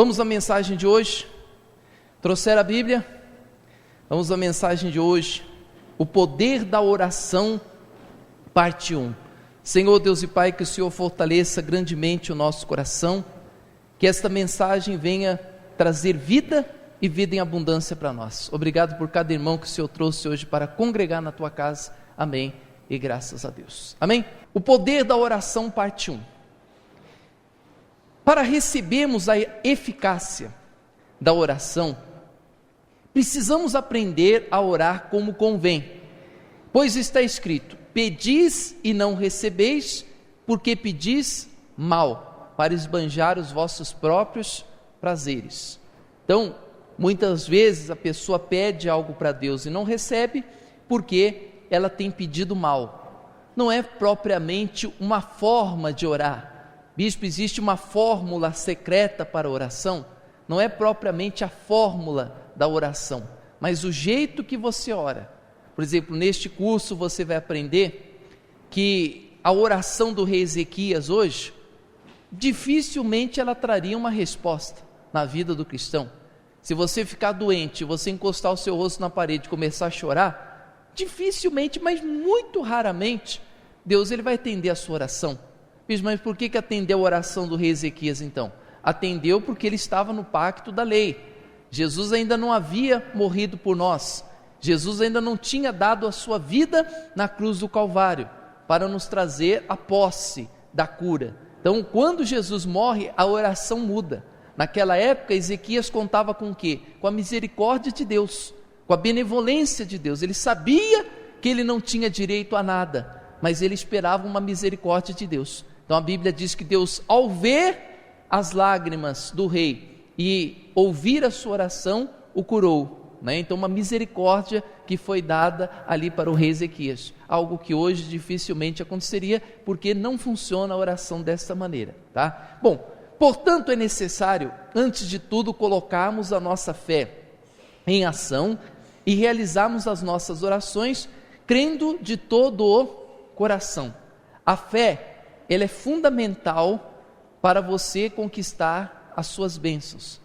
Vamos à mensagem de hoje. Trouxeram a Bíblia? Vamos à mensagem de hoje. O poder da oração, parte 1. Senhor Deus e Pai, que o Senhor fortaleça grandemente o nosso coração, que esta mensagem venha trazer vida e vida em abundância para nós. Obrigado por cada irmão que o Senhor trouxe hoje para congregar na tua casa. Amém e graças a Deus. Amém? O poder da oração, parte 1. Para recebermos a eficácia da oração, precisamos aprender a orar como convém, pois está escrito: pedis e não recebeis, porque pedis mal, para esbanjar os vossos próprios prazeres. Então, muitas vezes a pessoa pede algo para Deus e não recebe, porque ela tem pedido mal. Não é propriamente uma forma de orar. Bispo, existe uma fórmula secreta para a oração? Não é propriamente a fórmula da oração, mas o jeito que você ora. Por exemplo, neste curso você vai aprender que a oração do rei Ezequias hoje, dificilmente ela traria uma resposta na vida do cristão. Se você ficar doente, você encostar o seu rosto na parede e começar a chorar, dificilmente, mas muito raramente, Deus ele vai atender a sua oração. Mas por que atendeu a oração do rei Ezequias então? Atendeu porque ele estava no pacto da lei. Jesus ainda não havia morrido por nós. Jesus ainda não tinha dado a sua vida na cruz do Calvário, para nos trazer a posse da cura. Então, quando Jesus morre, a oração muda. Naquela época, Ezequias contava com o quê? Com a misericórdia de Deus, com a benevolência de Deus. Ele sabia que ele não tinha direito a nada, mas ele esperava uma misericórdia de Deus. Então a Bíblia diz que Deus, ao ver as lágrimas do rei e ouvir a sua oração, o curou, né? Então uma misericórdia que foi dada ali para o rei Ezequias, algo que hoje dificilmente aconteceria, porque não funciona a oração dessa maneira, tá? Bom, portanto é necessário, antes de tudo, colocarmos a nossa fé em ação e realizarmos as nossas orações crendo de todo o coração. A fé, ela é fundamental para você conquistar as suas bênçãos.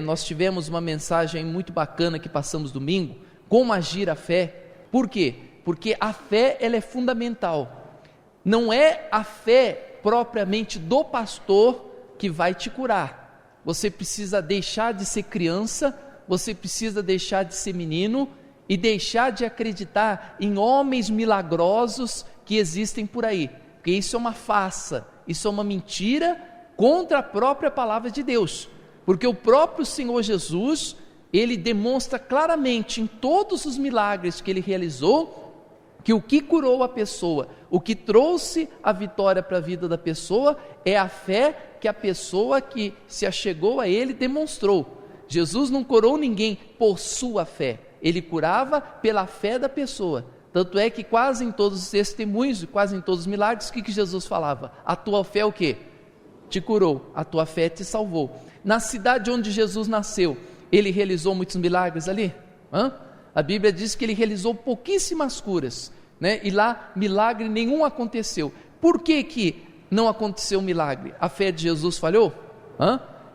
Nós tivemos uma mensagem muito bacana que passamos domingo, como agir a fé. Por quê? Porque a fé ela é fundamental. Não é a fé propriamente do pastor que vai te curar. Você precisa deixar de ser criança, você precisa deixar de ser menino e deixar de acreditar em homens milagrosos que existem por aí. Porque isso é uma farsa, isso é uma mentira contra a própria palavra de Deus, porque o próprio Senhor Jesus, ele demonstra claramente em todos os milagres que ele realizou, que o que curou a pessoa, o que trouxe a vitória para a vida da pessoa, é a fé que a pessoa que se achegou a ele demonstrou. Jesus não curou ninguém por sua fé, ele curava pela fé da pessoa. Tanto é que quase em todos os testemunhos, quase em todos os milagres, o que Jesus falava? A tua fé o quê? Te curou, a tua fé te salvou. Na cidade onde Jesus nasceu, ele realizou muitos milagres ali? A Bíblia diz que ele realizou pouquíssimas curas, né? E lá milagre nenhum aconteceu. Por que não aconteceu milagre? A fé de Jesus falhou?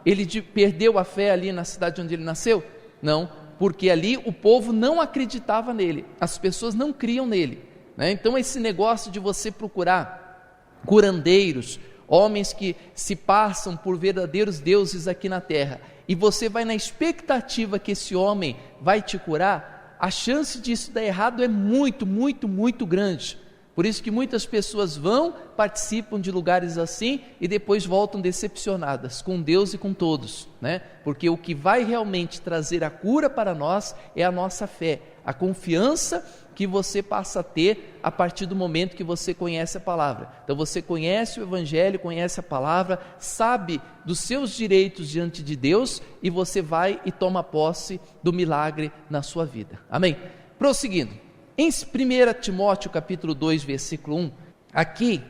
Ele perdeu a fé ali na cidade onde ele nasceu? Não, porque ali o povo não acreditava nele, as pessoas não criam nele, né? Então esse negócio de você procurar curandeiros, homens que se passam por verdadeiros deuses aqui na terra, e você vai na expectativa que esse homem vai te curar, a chance disso dar errado é muito, muito, muito grande. Por isso que muitas pessoas vão, participam de lugares assim e depois voltam decepcionadas com Deus e com todos, né? Porque o que vai realmente trazer a cura para nós é a nossa fé, a confiança que você passa a ter a partir do momento que você conhece a palavra. Então você conhece o Evangelho, conhece a palavra, sabe dos seus direitos diante de Deus e você vai e toma posse do milagre na sua vida. Amém? Prosseguindo. Em 1 Timóteo capítulo 2, versículo 1, aqui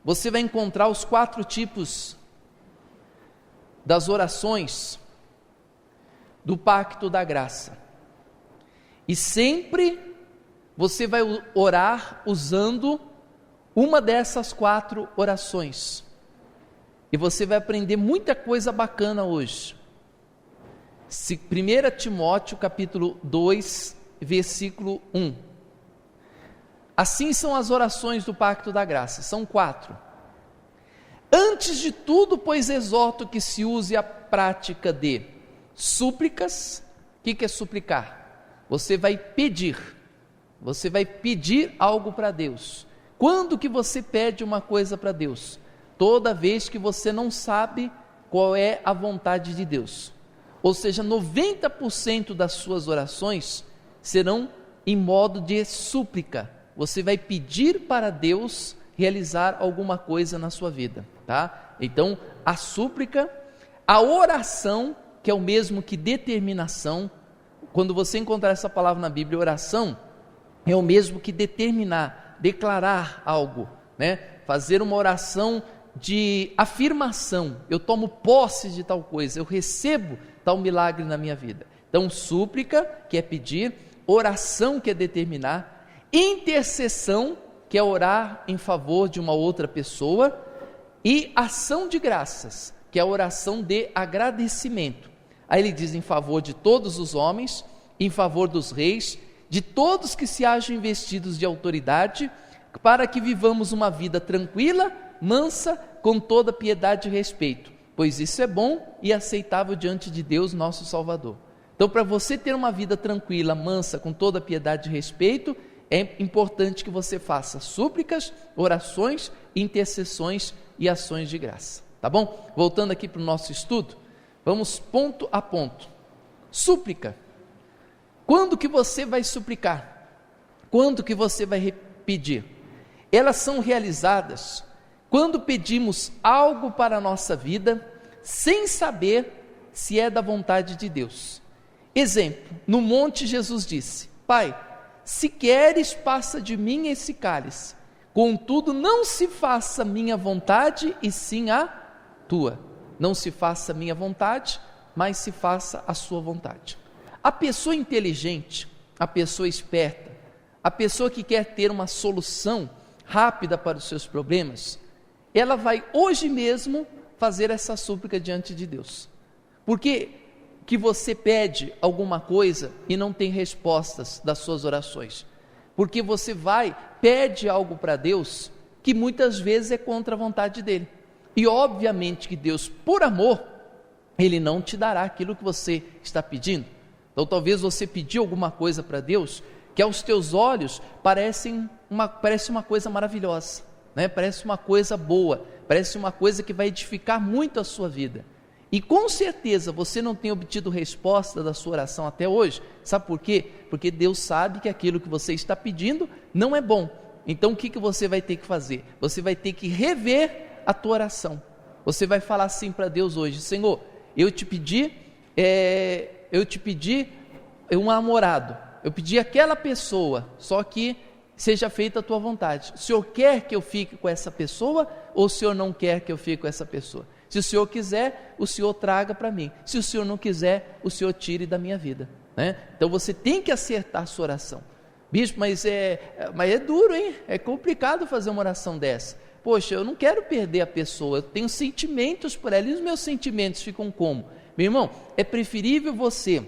você vai encontrar os 4 tipos das orações do pacto da graça. E sempre você vai orar usando uma dessas 4 orações. E você vai aprender muita coisa bacana hoje. 1 Timóteo capítulo 2, versículo 1. Assim são as orações do pacto da graça, são 4. Antes de tudo, pois, exorto que se use a prática de súplicas. O que é suplicar? Você vai pedir algo para Deus. Quando que você pede uma coisa para Deus? Toda vez que você não sabe qual é a vontade de Deus. Ou seja, 90% das suas orações serão em modo de súplica. Você vai pedir para Deus realizar alguma coisa na sua vida, tá? Então, a súplica, a oração, que é o mesmo que determinação. Quando você encontrar essa palavra na Bíblia, oração, é o mesmo que determinar, declarar algo, né? Fazer uma oração de afirmação. Eu tomo posse de tal coisa, eu recebo tal milagre na minha vida. Então, súplica, que é pedir, oração, que é determinar, intercessão, que é orar em favor de uma outra pessoa, e ação de graças, que é a oração de agradecimento. Aí ele diz: em favor de todos os homens, em favor dos reis, de todos que se acham investidos de autoridade, para que vivamos uma vida tranquila, mansa, com toda piedade e respeito, pois isso é bom e aceitável diante de Deus, nosso Salvador. Então, para você ter uma vida tranquila, mansa, com toda piedade e respeito, é importante que você faça súplicas, orações, intercessões e ações de graça, tá bom? Voltando aqui para o nosso estudo, vamos ponto a ponto. Súplica. Quando que você vai suplicar? Quando que você vai pedir? Elas são realizadas quando pedimos algo para a nossa vida, sem saber se é da vontade de Deus. Exemplo, no monte Jesus disse: Pai, se queres, passa de mim esse cálice, contudo não se faça minha vontade, e sim a tua. Não se faça minha vontade, mas se faça a sua vontade. A pessoa inteligente, a pessoa esperta, a pessoa que quer ter uma solução rápida para os seus problemas, ela vai hoje mesmo fazer essa súplica diante de Deus. Porque que você pede alguma coisa e não tem respostas das suas orações? Porque você pede algo para Deus que muitas vezes é contra a vontade dele. E obviamente que Deus, por amor, Ele não te dará aquilo que você está pedindo. Então talvez você pediu alguma coisa para Deus que aos teus olhos parece uma coisa maravilhosa, né? Parece uma coisa boa, parece uma coisa que vai edificar muito a sua vida. E com certeza você não tem obtido resposta da sua oração até hoje. Sabe por quê? Porque Deus sabe que aquilo que você está pedindo não é bom. Então o que você vai ter que fazer? Você vai ter que rever a tua oração. Você vai falar assim para Deus hoje: Senhor, eu te pedi um namorado, eu pedi aquela pessoa, só que seja feita a tua vontade. O Senhor quer que eu fique com essa pessoa, ou o Senhor não quer que eu fique com essa pessoa? Se o Senhor quiser, o Senhor traga para mim. Se o Senhor não quiser, o Senhor tire da minha vida, né? Então você tem que acertar a sua oração. Bispo, mas é duro, hein? É complicado fazer uma oração dessa. Poxa, eu não quero perder a pessoa, eu tenho sentimentos por ela, e os meus sentimentos ficam como? Meu irmão, é preferível você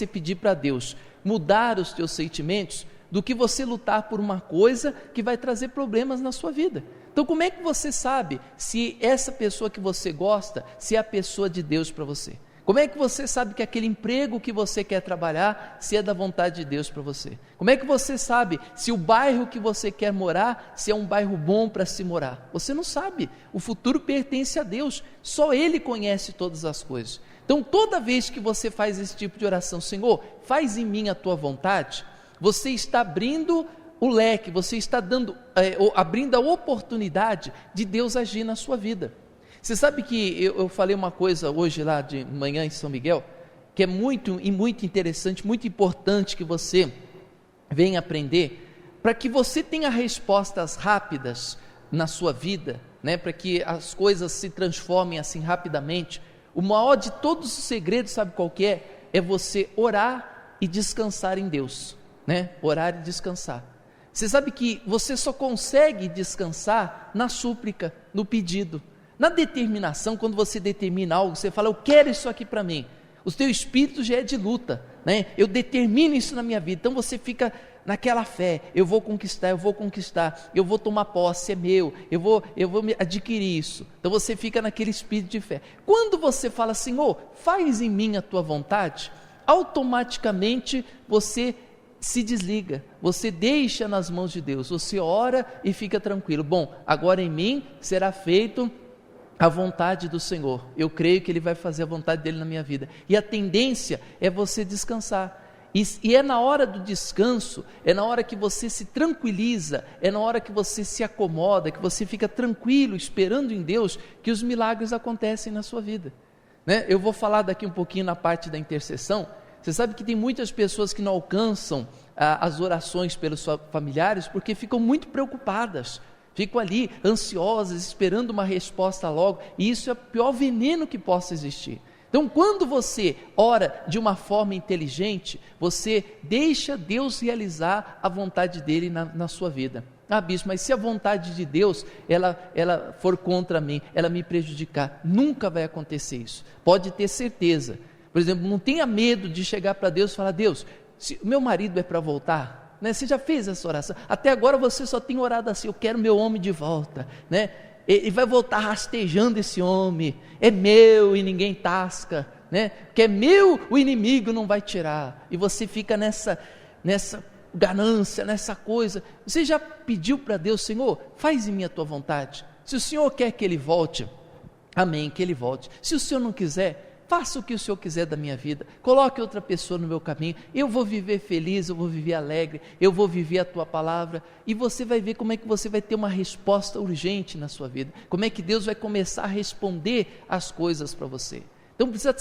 pedir para Deus mudar os teus sentimentos, do que você lutar por uma coisa que vai trazer problemas na sua vida. Então como é que você sabe se essa pessoa que você gosta, se é a pessoa de Deus para você? Como é que você sabe que aquele emprego que você quer trabalhar, se é da vontade de Deus para você? Como é que você sabe se o bairro que você quer morar, se é um bairro bom para se morar? Você não sabe, o futuro pertence a Deus, só Ele conhece todas as coisas. Então toda vez que você faz esse tipo de oração: Senhor, faz em mim a tua vontade, você está abrindo o leque, você está abrindo a oportunidade de Deus agir na sua vida. Você sabe que eu falei uma coisa hoje lá de manhã em São Miguel, que é muito interessante, muito importante que você venha aprender, para que você tenha respostas rápidas na sua vida, né? Para que as coisas se transformem assim rapidamente. O maior de todos os segredos, sabe qual que é? É você orar e descansar em Deus, né? Orar e descansar. Você sabe que você só consegue descansar na súplica, no pedido. Na determinação, quando você determina algo, você fala, eu quero isso aqui para mim. O teu espírito já é de luta, né? Eu determino isso na minha vida. Então você fica naquela fé, eu vou conquistar, eu vou tomar posse, é meu, eu vou adquirir isso. Então você fica naquele espírito de fé. Quando você fala, Senhor, faz em mim a tua vontade, automaticamente você se desliga, você deixa nas mãos de Deus, você ora e fica tranquilo. Bom, agora em mim será feito a vontade do Senhor, eu creio que Ele vai fazer a vontade dEle na minha vida, e a tendência é você descansar, e é na hora do descanso, é na hora que você se tranquiliza, é na hora que você se acomoda, que você fica tranquilo, esperando em Deus, que os milagres acontecem na sua vida, né? Eu vou falar daqui um pouquinho na parte da intercessão. Você sabe que tem muitas pessoas que não alcançam as orações pelos seus familiares, porque ficam muito preocupadas, ficam ali ansiosas, esperando uma resposta logo, e isso é o pior veneno que possa existir. Então, quando você ora de uma forma inteligente, você deixa Deus realizar a vontade dEle na sua vida. Ah, bispo, mas se a vontade de Deus, ela for contra mim, ela me prejudicar, nunca vai acontecer isso, pode ter certeza. Por exemplo, não tenha medo de chegar para Deus e falar, Deus, se meu marido é para voltar, né? Você já fez essa oração, até agora você só tem orado assim, eu quero meu homem de volta, né? Ele vai voltar rastejando esse homem, é meu e ninguém tasca, né? Que é meu, o inimigo não vai tirar, e você fica nessa ganância, nessa coisa. Você já pediu para Deus, Senhor, faz em mim a tua vontade, se o Senhor quer que ele volte, amém, que ele volte, se o Senhor não quiser, faça o que o Senhor quiser da minha vida, coloque outra pessoa no meu caminho, eu vou viver feliz, eu vou viver alegre, eu vou viver a tua palavra, e você vai ver como é que você vai ter uma resposta urgente na sua vida, como é que Deus vai começar a responder as coisas para você. Então precisa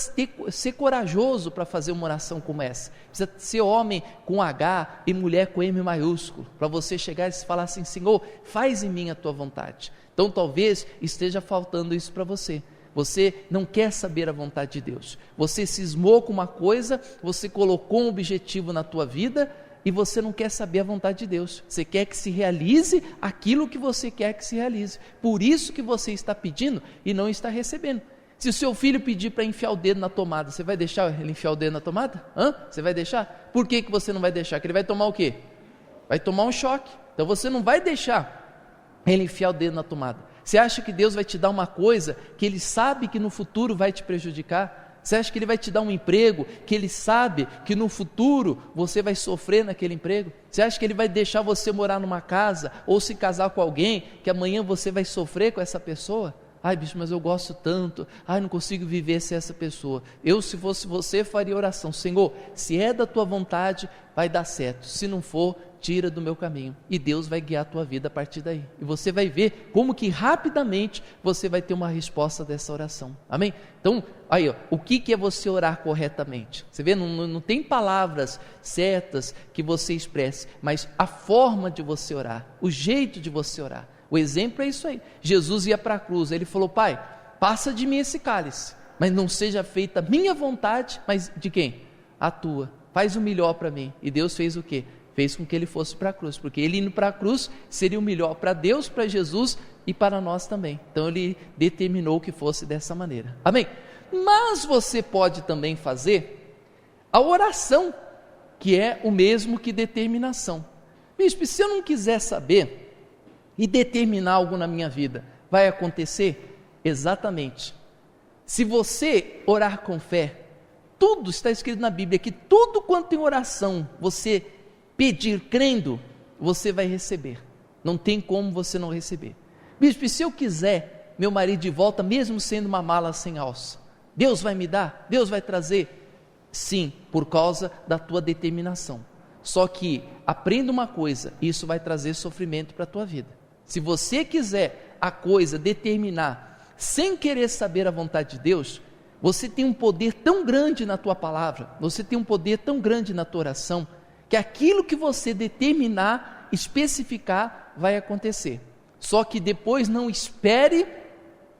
ser corajoso para fazer uma oração como essa, precisa ser homem com H e mulher com M maiúsculo, para você chegar e falar assim, Senhor, faz em mim a tua vontade. Então talvez esteja faltando isso para você. Você não quer saber a vontade de Deus, você cismou com uma coisa, você colocou um objetivo na tua vida e você não quer saber a vontade de Deus, você quer que se realize aquilo que você quer que se realize, por isso que você está pedindo e não está recebendo. Se o seu filho pedir para enfiar o dedo na tomada, você vai deixar ele enfiar o dedo na tomada? Você vai deixar? Por que você não vai deixar? Que ele vai tomar o quê? Vai tomar um choque, então você não vai deixar ele enfiar o dedo na tomada. Você acha que Deus vai te dar uma coisa que Ele sabe que no futuro vai te prejudicar? Você acha que Ele vai te dar um emprego que Ele sabe que no futuro você vai sofrer naquele emprego? Você acha que Ele vai deixar você morar numa casa ou se casar com alguém que amanhã você vai sofrer com essa pessoa? Ai, bicho, mas eu gosto tanto, ai, não consigo viver sem essa pessoa. Eu, se fosse você, faria oração, Senhor, se é da tua vontade, vai dar certo, se não for, tira do meu caminho, e Deus vai guiar a tua vida a partir daí, e você vai ver como que rapidamente você vai ter uma resposta dessa oração, amém? Então, aí ó, o que é você orar corretamente? Você vê, não tem palavras certas que você expresse, mas a forma de você orar, o jeito de você orar, o exemplo é isso aí. Jesus ia para a cruz, ele falou, Pai, passa de mim esse cálice, mas não seja feita a minha vontade, mas de quem? A tua, faz o melhor para mim, e Deus fez o quê? Fez com que ele fosse para a cruz, porque ele indo para a cruz seria o melhor para Deus, para Jesus e para nós também. Então ele determinou que fosse dessa maneira, amém? Mas você pode também fazer a oração, que é o mesmo que determinação. Bispo, se eu não quiser saber e determinar algo na minha vida, vai acontecer? Exatamente. Se você orar com fé, tudo está escrito na Bíblia, que tudo quanto tem oração, você pedir crendo, você vai receber, não tem como você não receber. Bispo, se eu quiser meu marido de volta, mesmo sendo uma mala sem alça, Deus vai me dar? Deus vai trazer? Sim, por causa da tua determinação. Só que aprenda uma coisa, isso vai trazer sofrimento para a tua vida. Se você quiser a coisa determinar, sem querer saber a vontade de Deus, você tem um poder tão grande na tua palavra, você tem um poder tão grande na tua oração, que aquilo que você determinar, especificar, vai acontecer. Só que depois não espere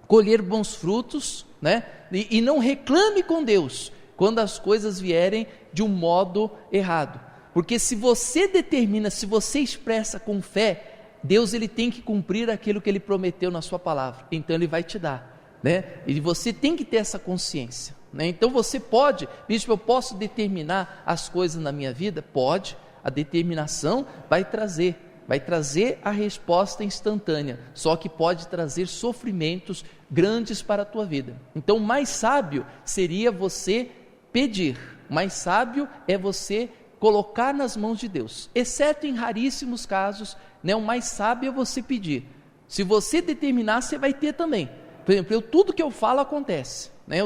colher bons frutos, né? E não reclame com Deus quando as coisas vierem de um modo errado. Porque se você determina, se você expressa com fé, Deus ele tem que cumprir aquilo que Ele prometeu na sua palavra, então Ele vai te dar. né? E você tem que ter essa consciência, né? Então você pode, bispo, eu posso determinar as coisas na minha vida? Pode. A determinação vai trazer a resposta instantânea, só que pode trazer sofrimentos grandes para a tua vida. Então, o mais sábio seria você pedir, o mais sábio é você colocar nas mãos de Deus, exceto em raríssimos casos, né? O mais sábio é você pedir. Se você determinar, você vai ter também. Por exemplo, tudo que eu falo acontece, né?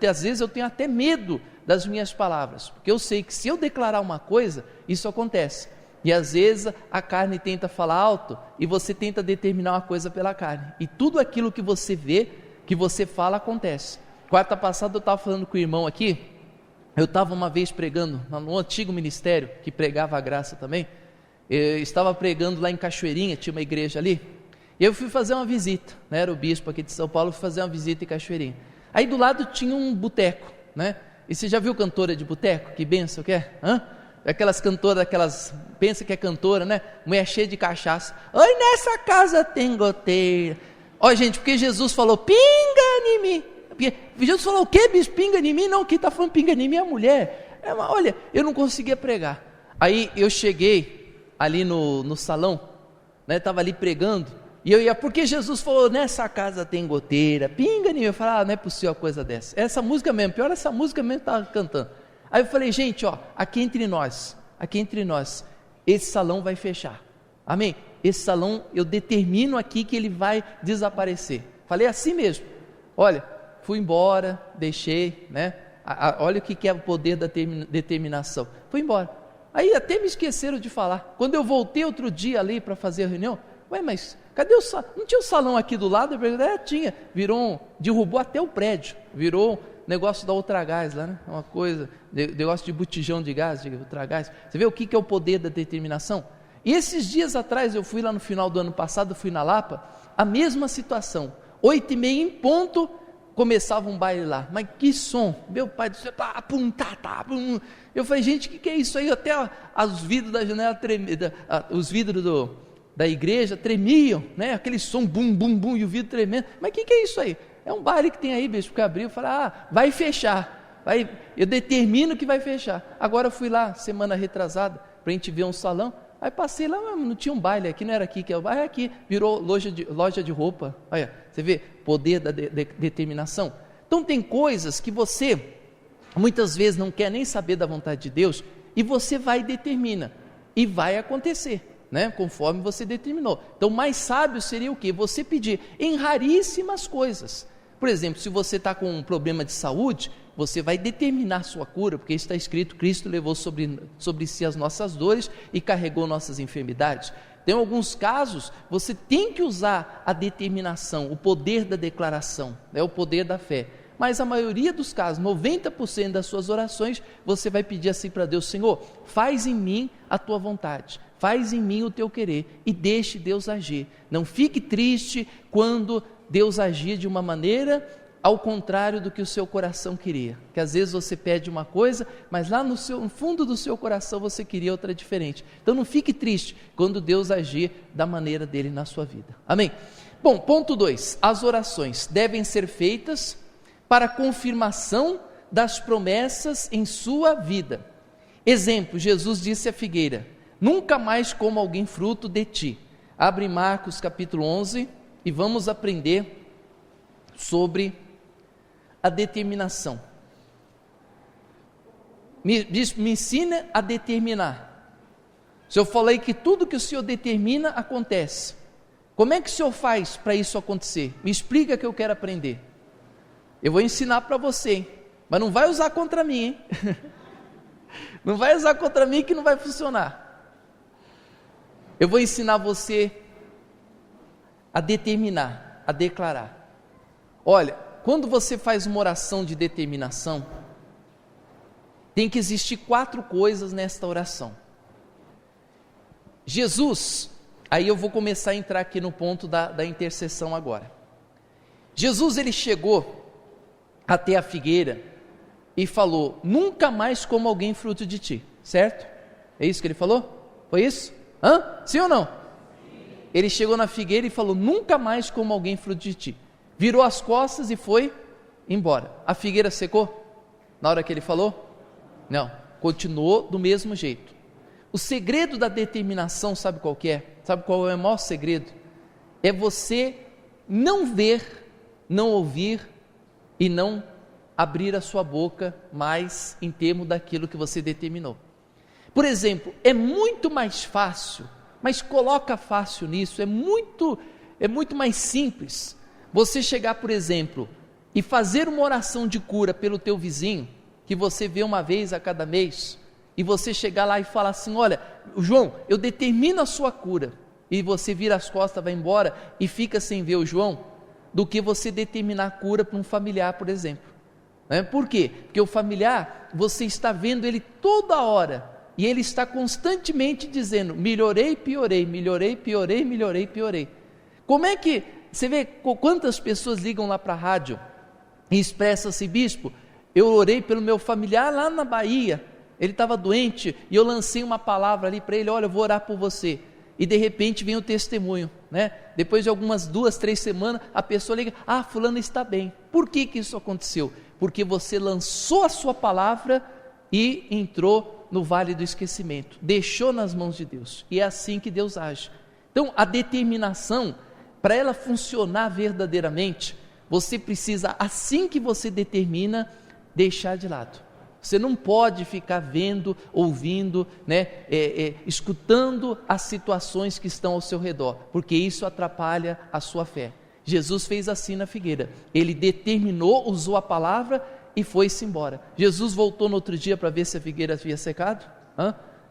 Às vezes eu tenho até medo das minhas palavras, porque eu sei que se eu declarar uma coisa, isso acontece. E às vezes a carne tenta falar alto e você tenta determinar uma coisa pela carne, e tudo aquilo que você vê, que você fala, acontece. Quarta passada eu estava falando com o irmão aqui, eu estava uma vez pregando no antigo ministério, que pregava a graça também. Eu estava pregando lá em Cachoeirinha, tinha uma igreja ali, e eu fui fazer uma visita, né? Era o bispo aqui de São Paulo, fui fazer uma visita em Cachoeirinha. Aí do lado tinha um boteco, né? E você já viu cantora de boteco? Que benção que é? Aquelas cantoras, pensa que é cantora, né? Mulher cheia de cachaça. Oi, nessa casa tem goteira. Ó, gente, porque Jesus falou, pinga em mim. Jesus falou o quê, bispo? Pinga em mim? Não, quem está falando pinga em mim é a mulher. Olha, eu não conseguia pregar. Aí eu cheguei ali no salão, né? Estava ali pregando. E eu ia, porque Jesus falou, nessa casa tem goteira, pinga em mim. Eu falei, não é possível uma coisa dessa. Essa música mesmo, pior essa música mesmo que estava cantando. Aí eu falei, gente, ó, aqui entre nós, esse salão vai fechar, amém? Esse salão, eu determino aqui que ele vai desaparecer. Falei assim mesmo, olha, fui embora, deixei, né? Olha o que é o poder da determinação. Fui embora. Aí até me esqueceram de falar. Quando eu voltei outro dia ali para fazer a reunião, mas cadê o salão? Não tinha o salão aqui do lado? Eu perguntei, tinha, derrubou até o prédio, virou negócio da Ultragás lá, né? Uma coisa, negócio de botijão de gás, de Ultragás. Você vê o que é o poder da determinação? E esses dias atrás, eu fui lá no final do ano passado, fui na Lapa, a mesma situação, 8h30 em ponto, começava um baile lá, mas que som, meu pai do céu, pum. Eu falei, gente, o que é isso aí? Até os vidros da janela tremiam, os vidros da igreja tremiam, né? Aquele som, bum, bum, bum, e o vidro tremendo, mas o que é isso aí? É um baile que tem aí, bispo, que abriu, eu falei, vai fechar, eu determino que vai fechar. Agora eu fui lá, semana retrasada, para a gente ver um salão, aí passei lá, não tinha um baile aqui, não era aqui que é o baile, aqui, virou loja de roupa. Olha, você vê, poder da determinação. Então tem coisas que você, muitas vezes não quer nem saber da vontade de Deus, e você vai e determina, e vai acontecer, né? Conforme você determinou. Então mais sábio seria o quê? Você pedir em raríssimas coisas. Por exemplo, se você está com um problema de saúde, você vai determinar sua cura, porque está escrito, Cristo levou sobre si as nossas dores e carregou nossas enfermidades. Tem alguns casos, você tem que usar a determinação, o poder da declaração, né, o poder da fé. Mas a maioria dos casos, 90% das suas orações, você vai pedir assim para Deus, Senhor, faz em mim a tua vontade, faz em mim o teu querer e deixe Deus agir. Não fique triste quando Deus agir de uma maneira ao contrário do que o seu coração queria, que às vezes você pede uma coisa, mas lá no fundo do seu coração você queria outra diferente. Então não fique triste quando Deus agir da maneira dele na sua vida, amém? Bom, ponto 2, as orações devem ser feitas para confirmação das promessas em sua vida. Exemplo, Jesus disse à figueira, nunca mais coma alguém fruto de ti. Abre Marcos capítulo 11 e vamos aprender sobre a determinação. Me ensina a determinar. Se eu falei que tudo que o Senhor determina acontece, como é que o Senhor faz para isso acontecer? Me explica que eu quero aprender. Eu vou ensinar para você, hein? Mas não vai usar contra mim, hein? Não vai usar contra mim que não vai funcionar. Eu vou ensinar você a determinar, a declarar. Olha, quando você faz uma oração de determinação, tem que existir 4 coisas nesta oração. Jesus, aí eu vou começar a entrar aqui no ponto da intercessão agora. Jesus, ele chegou até a figueira e falou, nunca mais coma alguém fruto de ti, certo? É isso que ele falou? Foi isso? Sim ou não? Ele chegou na figueira e falou, nunca mais coma alguém fruto de ti. virou as costas e foi embora. A figueira secou na hora que ele falou? Não, continuou do mesmo jeito. O segredo da determinação, sabe qual que é? Sabe qual é o maior segredo? É você não ver, não ouvir e não abrir a sua boca mais em termos daquilo que você determinou. Por exemplo, é muito mais fácil, mas coloca fácil nisso, é muito mais simples você chegar, por exemplo, e fazer uma oração de cura pelo teu vizinho, que você vê uma vez a cada mês, e você chegar lá e falar assim: olha, João, eu determino a sua cura, e você vira as costas, vai embora e fica sem ver o João, do que você determinar a cura para um familiar, por exemplo. Por quê? Porque o familiar, você está vendo ele toda hora, e ele está constantemente dizendo: melhorei, piorei, melhorei, piorei, melhorei, piorei. Como é que, você vê quantas pessoas ligam lá para a rádio e expressam assim: bispo, eu orei pelo meu familiar lá na Bahia, ele estava doente, e eu lancei uma palavra ali para ele: olha, eu vou orar por você. E de repente vem o testemunho, depois de algumas 2, 3 semanas, a pessoa liga: ah, fulano está bem. Por que isso aconteceu? Porque você lançou a sua palavra e entrou no vale do esquecimento, deixou nas mãos de Deus, e é assim que Deus age. Então a determinação, para ela funcionar verdadeiramente, você precisa, assim que você determina, deixar de lado. Você não pode ficar vendo, ouvindo, escutando as situações que estão ao seu redor, porque isso atrapalha a sua fé. Jesus fez assim na figueira, ele determinou, usou a palavra e foi-se embora. Jesus voltou no outro dia para ver se a figueira havia secado?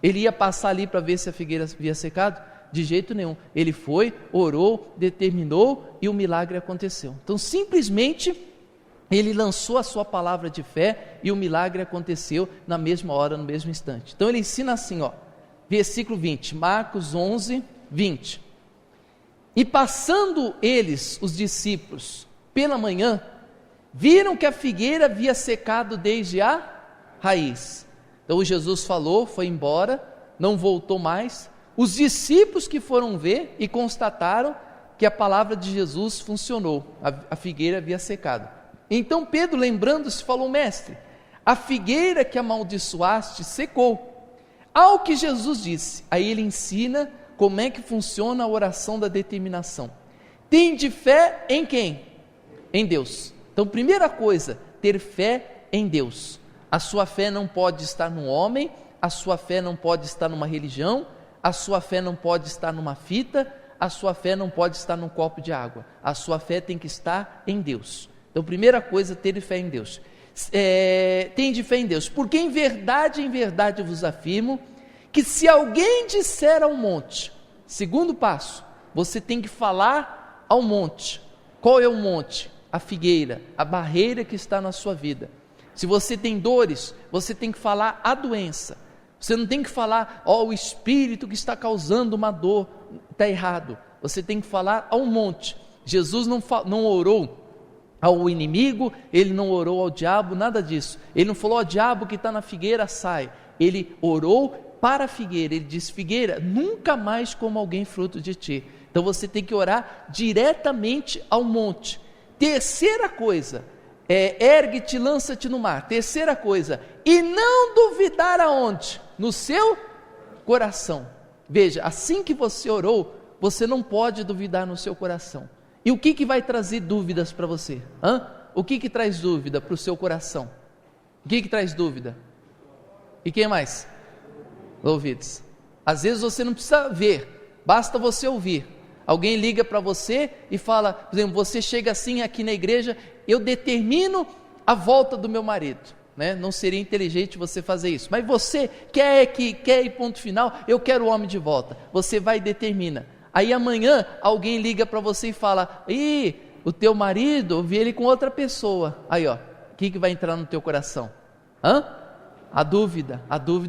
Ele ia passar ali para ver se a figueira havia secado? De jeito nenhum. Ele foi, orou, determinou e o milagre aconteceu. Então simplesmente ele lançou a sua palavra de fé e o milagre aconteceu na mesma hora, no mesmo instante. Então ele ensina assim, versículo 20, Marcos 11, 20. E passando eles, os discípulos, pela manhã, viram que a figueira havia secado desde a raiz. Então Jesus falou, foi embora, não voltou mais. Os discípulos que foram ver e constataram que a palavra de Jesus funcionou, a figueira havia secado. Então Pedro, lembrando-se, falou: mestre, a figueira que amaldiçoaste secou. Ao que Jesus disse, aí ele ensina como é que funciona a oração da determinação. Tende fé em quem? Em Deus. Então, primeira coisa, ter fé em Deus. A sua fé não pode estar num homem, a sua fé não pode estar numa religião, a sua fé não pode estar numa fita, a sua fé não pode estar num copo de água. A sua fé tem que estar em Deus. Então, primeira coisa, ter fé em Deus. Tende fé em Deus, porque em verdade vos afirmo, que se alguém disser ao monte, segundo passo, você tem que falar ao monte. Qual é o monte? A figueira, a barreira que está na sua vida. Se você tem dores, você tem que falar à doença. Você não tem que falar: o espírito que está causando uma dor, está errado. Você tem que falar ao monte. Jesus não orou ao inimigo, ele não orou ao diabo, nada disso. Ele não falou: diabo que está na figueira, sai. Ele orou para a figueira, ele disse: figueira, nunca mais coma alguém fruto de ti. Então você tem que orar diretamente ao monte. Terceira coisa, ergue-te, lança-te no mar. Terceira coisa, e não duvidar aonde? No seu coração. Veja, assim que você orou, você não pode duvidar no seu coração. E o que vai trazer dúvidas para você? O que traz dúvida para o seu coração? O que traz dúvida? E quem mais? Ouvidos. Às vezes você não precisa ver, basta você ouvir. Alguém liga para você e fala, por exemplo, você chega assim aqui na igreja: eu determino a volta do meu marido. Não seria inteligente você fazer isso, mas você quer ir ponto final, eu quero o homem de volta. Você vai e determina. Aí amanhã alguém liga para você e fala: o teu marido, eu vi ele com outra pessoa. Aí o que vai entrar no teu coração? A dúvida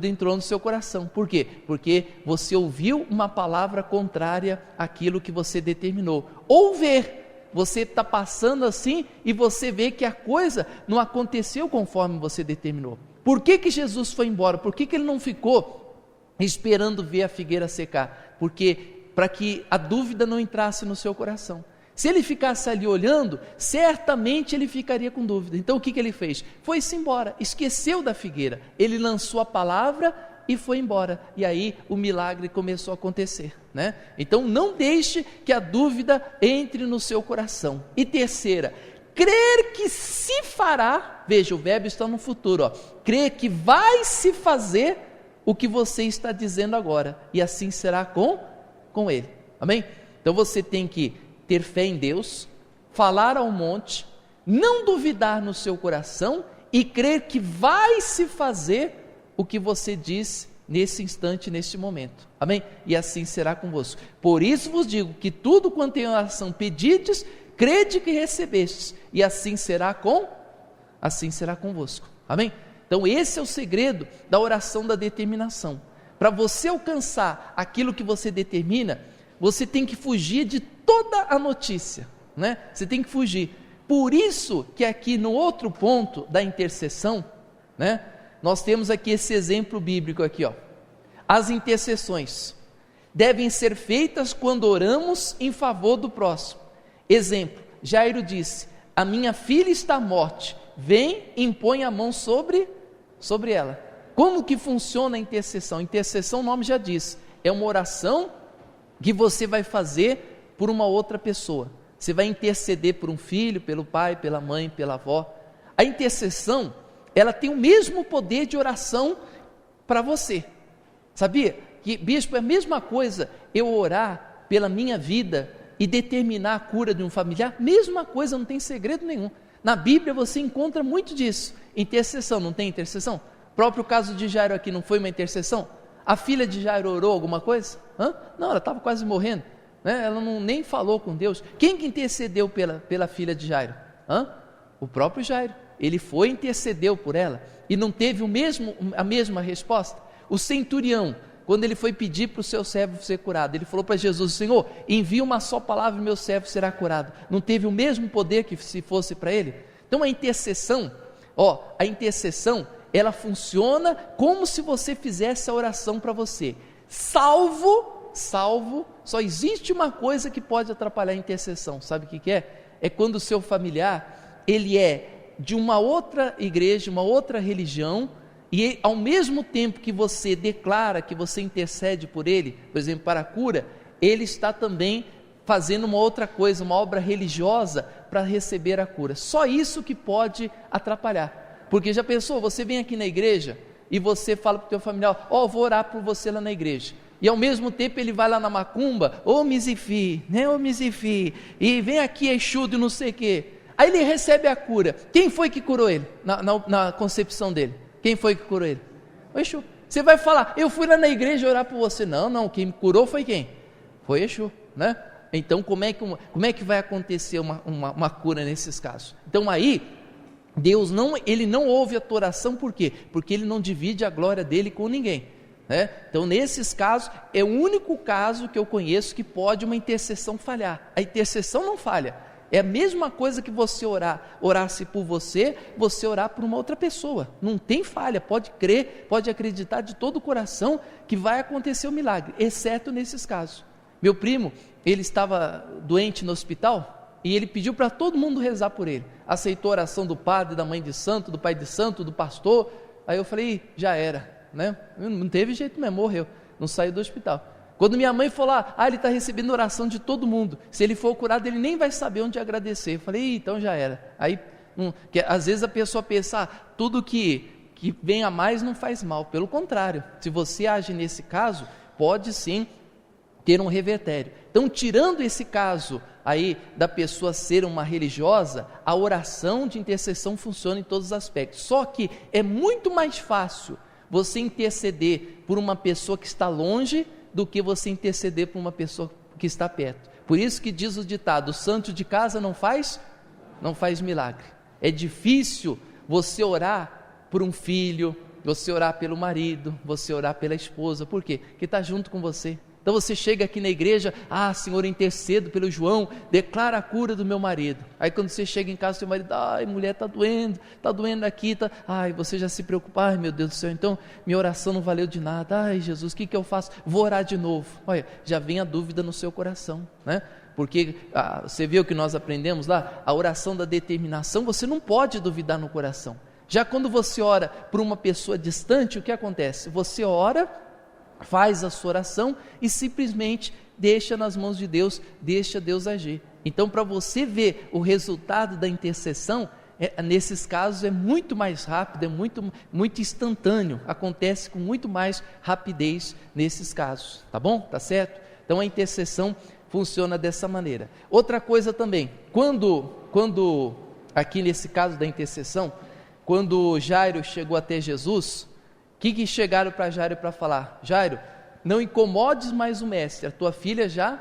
entrou no seu coração. Por quê? Porque você ouviu uma palavra contrária àquilo que você determinou. Ou ver, você está passando assim e você vê que a coisa não aconteceu conforme você determinou. Por que Jesus foi embora? Por que ele não ficou esperando ver a figueira secar? Porque para que a dúvida não entrasse no seu coração. Se ele ficasse ali olhando, certamente ele ficaria com dúvida. Então o que ele fez? Foi-se embora, esqueceu da figueira. Ele lançou a palavra e foi embora. E aí o milagre começou a acontecer, né? Então não deixe que a dúvida entre no seu coração. E terceira, crer que se fará, veja, o verbo está no futuro, ó, crer que vai se fazer o que você está dizendo agora, e assim será com ele, amém? Então você tem que ter fé em Deus, falar ao monte, não duvidar no seu coração e crer que vai se fazer o que você diz nesse instante, neste momento, amém? E assim será convosco. Por isso vos digo que tudo quanto em oração pedides, crede que recebestes, e assim será convosco, amém? Então esse é o segredo da oração da determinação. Para você alcançar aquilo que você determina, você tem que fugir de toda a notícia, né? Você tem que fugir. Por isso que aqui no outro ponto da intercessão, né, nós temos aqui esse exemplo bíblico aqui, ó. As intercessões devem ser feitas quando oramos em favor do próximo. Exemplo, Jairo disse: a minha filha está à morte, vem e impõe a mão sobre ela. Como que funciona a intercessão? Intercessão, o nome já diz, é uma oração que você vai fazer por uma outra pessoa. Você vai interceder por um filho, pelo pai, pela mãe, pela avó. A intercessão, ela tem o mesmo poder de oração para você. Sabia? Que, bispo, é a mesma coisa eu orar pela minha vida e determinar a cura de um familiar, mesma coisa, não tem segredo nenhum. Na Bíblia você encontra muito disso. Intercessão, não tem intercessão? O próprio caso de Jairo aqui não foi uma intercessão? A filha de Jairo orou alguma coisa? Não, ela estava quase morrendo, né? Ela nem falou com Deus. Quem que intercedeu pela filha de Jairo? O próprio Jairo. Ele foi e intercedeu por ela e não teve a mesma resposta. O centurião, quando ele foi pedir para o seu servo ser curado, ele falou para Jesus: Senhor, envia uma só palavra e meu servo será curado. Não teve o mesmo poder que se fosse para ele? Então a intercessão, ela funciona como se você fizesse a oração para você, salvo, só existe uma coisa que pode atrapalhar a intercessão, sabe o que é? É quando o seu familiar, ele é de uma outra igreja, uma outra religião, e ao mesmo tempo que você declara, que você intercede por ele, por exemplo, para a cura, ele está também fazendo uma outra coisa, uma obra religiosa para receber a cura. Só isso que pode atrapalhar. Porque já pensou, você vem aqui na igreja e você fala para o teu familiar: vou orar por você lá na igreja, e ao mesmo tempo ele vai lá na macumba, Mizifi, né, Mizifi, e vem aqui Exu de não sei o quê. Aí ele recebe a cura. Quem foi que curou ele na concepção dele? Quem foi que curou ele? O Exu. Você vai falar: eu fui lá na igreja orar por você. Não, quem me curou foi quem? Foi Exu, né? Então como é que vai acontecer uma cura nesses casos? Então aí Deus ele não ouve a tua oração, por quê? Porque ele não divide a glória dele com ninguém, né? Então nesses casos, é o único caso que eu conheço que pode uma intercessão falhar. A intercessão não falha, é a mesma coisa que você orasse por você orar por uma outra pessoa, não tem falha, pode crer, pode acreditar de todo o coração que vai acontecer o milagre, exceto nesses casos. Meu primo, ele estava doente no hospital, e ele pediu para todo mundo rezar por ele, aceitou a oração do padre, da mãe de santo, do pai de santo, do pastor. Aí eu falei: já era, né? Não teve jeito mesmo, morreu, não saiu do hospital. Quando minha mãe falou: ele está recebendo oração de todo mundo, se ele for curado ele nem vai saber onde agradecer. Eu falei: então já era. Aí, às vezes a pessoa pensa: tudo que vem a mais não faz mal. Pelo contrário, se você age nesse caso, pode sim ter um revertério. Então, tirando esse caso aí da pessoa ser uma religiosa, a oração de intercessão funciona em todos os aspectos. Só que é muito mais fácil você interceder por uma pessoa que está longe do que você interceder por uma pessoa que está perto. Por isso que diz o ditado: santo de casa não faz milagre. É difícil você orar por um filho, você orar pelo marido, você orar pela esposa. Por quê? Porque está junto com você, Então você chega aqui na igreja, Senhor, intercedo pelo João, declara a cura do meu marido. Aí quando você chega em casa, seu marido, mulher, está doendo aqui, você já se preocupa, meu Deus do céu, então minha oração não valeu de nada, Jesus, o que eu faço? Vou orar de novo. Olha, já vem a dúvida no seu coração, né? Porque você viu o que nós aprendemos lá? A oração da determinação, você não pode duvidar no coração. Já quando você ora por uma pessoa distante, o que acontece? Você ora, faz a sua oração e simplesmente deixa nas mãos de Deus, deixa Deus agir. Então, para você ver o resultado da intercessão, nesses casos é muito mais rápido, é muito instantâneo, acontece com muito mais rapidez nesses casos, tá bom? Tá certo? Então a intercessão funciona dessa maneira. Outra coisa também, quando aqui nesse caso da intercessão, quando Jairo chegou até Jesus, o que chegaram para Jairo para falar? Jairo, não incomodes mais o mestre, a tua filha já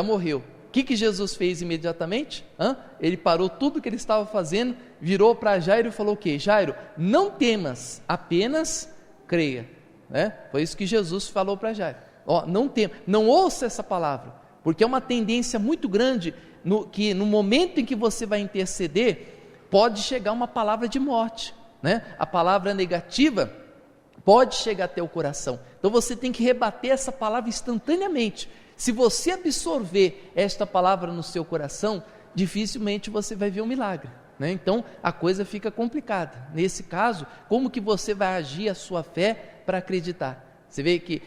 morreu. O que Jesus fez imediatamente? Ele parou tudo que ele estava fazendo, virou para Jairo e falou o quê? Jairo, não temas, apenas creia. Foi isso que Jesus falou para Jairo. Não temas, não ouça essa palavra, porque é uma tendência muito grande, que no momento em que você vai interceder, pode chegar uma palavra de morte, a palavra negativa pode chegar até o coração, então você tem que rebater essa palavra instantaneamente. Se você absorver esta palavra no seu coração, dificilmente você vai ver um milagre, então a coisa fica complicada. Nesse caso, como que você vai agir a sua fé para acreditar? Você vê que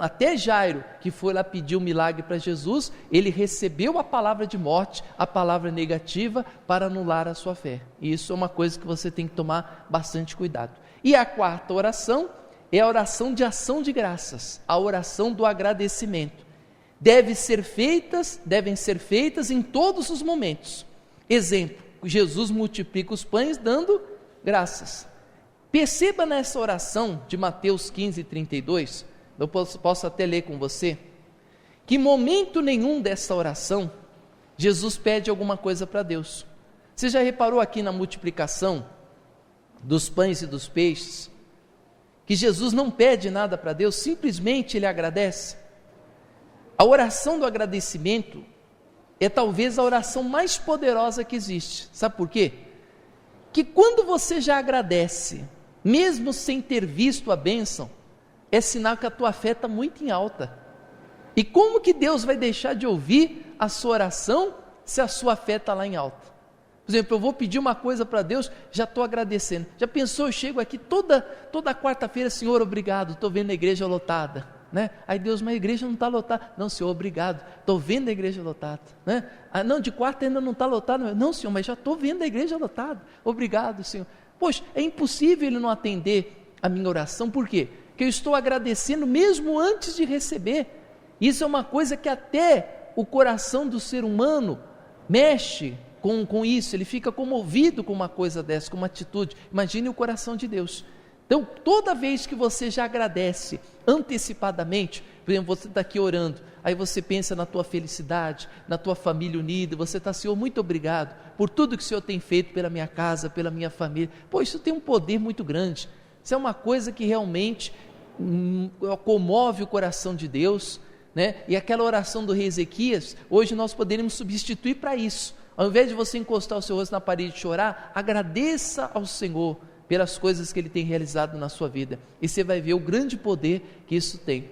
até Jairo, que foi lá pedir um milagre para Jesus, ele recebeu a palavra de morte, a palavra negativa, para anular a sua fé. E isso é uma coisa que você tem que tomar bastante cuidado. E a quarta oração é a oração de ação de graças, a oração do agradecimento. Devem ser feitas em todos os momentos. Exemplo, Jesus multiplica os pães dando graças. Perceba nessa oração de Mateus 15, 32, eu posso até ler com você, que em momento nenhum dessa oração, Jesus pede alguma coisa para Deus. Você já reparou aqui na multiplicação dos pães e dos peixes, que Jesus não pede nada para Deus, simplesmente ele agradece? A oração do agradecimento é talvez a oração mais poderosa que existe. Sabe por quê? Que quando você já agradece, mesmo sem ter visto a bênção, é sinal que a tua fé está muito em alta. E como que Deus vai deixar de ouvir a sua oração se a sua fé está lá em alta? Por exemplo, eu vou pedir uma coisa para Deus, já estou agradecendo. Já pensou, eu chego aqui toda quarta-feira, Senhor, obrigado, estou vendo a igreja lotada, Aí Deus, mas a igreja não está lotada. Não, Senhor, obrigado, estou vendo a igreja lotada, não, de quarta ainda não está lotada. Não, Senhor, mas já estou vendo a igreja lotada. Obrigado, Senhor. Poxa, é impossível ele não atender a minha oração. Por quê? Porque eu estou agradecendo mesmo antes de receber. Isso é uma coisa que até o coração do ser humano mexe com isso, ele fica comovido com uma coisa dessa, com uma atitude. Imagine o coração de Deus. Então, toda vez que você já agradece antecipadamente, por exemplo, você está aqui orando, aí você pensa na tua felicidade, na tua família unida, você está, Senhor, muito obrigado por tudo que o Senhor tem feito pela minha casa, pela minha família. Pô, isso tem um poder muito grande, isso é uma coisa que realmente comove o coração de Deus, E aquela oração do rei Ezequias, hoje nós poderíamos substituir para isso. Ao invés de você encostar o seu rosto na parede e chorar, agradeça ao Senhor pelas coisas que Ele tem realizado na sua vida, e você vai ver o grande poder que isso tem.